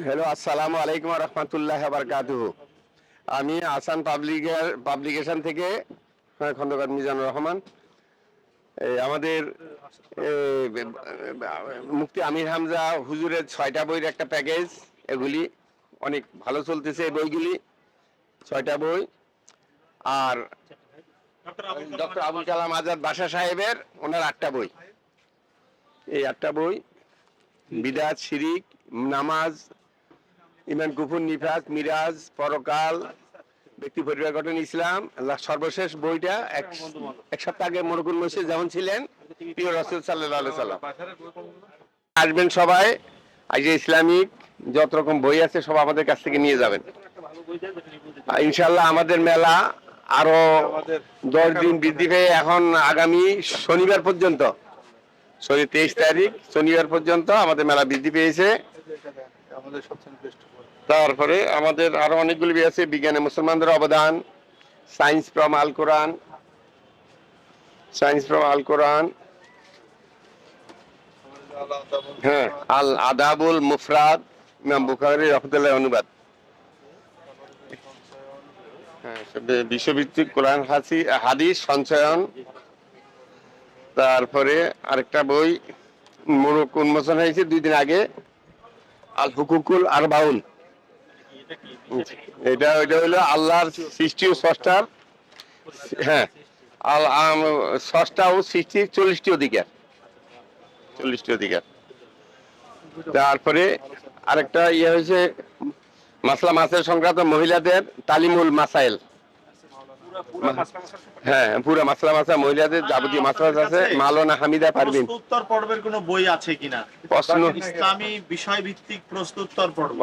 Hello, আসসালামু আলাইকুম রহমতুল্লাহ বারকাতুহু। আমি আসান পাবলিকেশন থেকে খন্দকার মিজানুর রহমান। আমাদের মুফতি আমির হামজা হুজুরের 6টা বইয়ের একটা প্যাকেজ। এগুলি অনেক ভালো চলতেছে, এই বইগুলি 6টা বই। আর ডক্টর আবুল কালাম আজাদ বাশা সাহেবের ওনার 8টা বই। এই 8টা বই বিদাত, শিরিক, নামাজ, ইমান, কুফর, নিফাক, মিরাজ, পরকাল, ব্যক্তি, পরিবার গঠন, ইসলাম। সর্বশেষ বইটা এক সপ্তাহ আগে মরকুল মসজিদ যেমন ছিলেন প্রিয় রাসূল সাল্লাল্লাহু আলাইহি সাল্লাম। আসবেন সবাই। আজ ইসলামিক যত রকম বই আছে সব আমাদের কাছ থেকে নিয়ে যাবেন ইনশাআল্লাহ। আমাদের মেলা আরো 10 দিন বৃদ্ধি পেয়ে এখন আগামী শনিবার পর্যন্ত, 23 তারিখ শনিবার পর্যন্ত আমাদের মেলা বৃদ্ধি পেয়েছে। তারপরে আমাদের আরো অনেকগুলি বই আছে। বিজ্ঞানে মুসলমানদের অবদান, সায়েন্স ফ্রম আল কোরআন, হ্যাঁ, আল আদাবুল মুফরাদ, ইমাম বুখারী রাহমাতুল্লাহ অনুবাদ, হ্যাঁ, বিশ্বভিত্তিক কোরআন হাদিস সঞ্চয়ন। তারপরে আরেকটা বই উন্মোচন হয়েছে 2 দিন আগে, আল হুকুকুল আরবাউন। এটা হলো আল্লাহর সৃষ্টি ও স্রষ্টার, হ্যাঁ, স্রষ্টা ও সৃষ্টির 40টি অধিকার। তারপরে আরেকটা হয়েছে মাসের সংক্রান্ত মহিলাদের তালিমুল মাসাইল। হ্যাঁ, পুরো মাসলা মহিলাদের যাবতীয় মাসলা আছে। মাওলানা হামিদা পারভিন। প্রশ্নোত্তর পর্বের কোনো বই আছে কিনা? ইসলামী বিষয় ভিত্তিক প্রশ্নোত্তর পর্ব।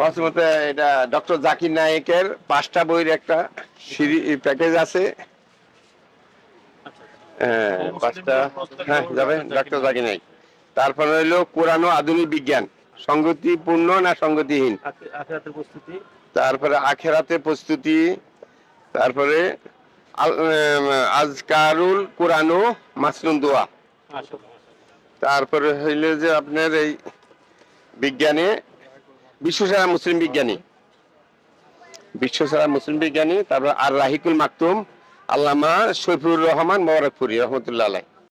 এটা ডক্টর জাকির নায়েকের 5টা বইয়ের একটা প্যাকেজ আছে। হ্যাঁ, 5টা, হ্যাঁ, যাবে ডক্টর জাকির নায়েক। তারপরে হইলো কোরআন ও আধুনিক বিজ্ঞান, সংগতিপূর্ণ না সংগতিহীন। তারপরে আখেরাতের প্রস্তুতি। তারপরে আজকারুল কোরআন ও মাসনুন দোয়া। তারপরে হইলে যে আপনার এই বিজ্ঞানে বিশ্বসেরা মুসলিম বিজ্ঞানী। তারপর আর রাহিকুল মাকতুম, আল্লামা শফিউর রহমান মোবারকপুরি রহমতুল্লাহ আলাইহি।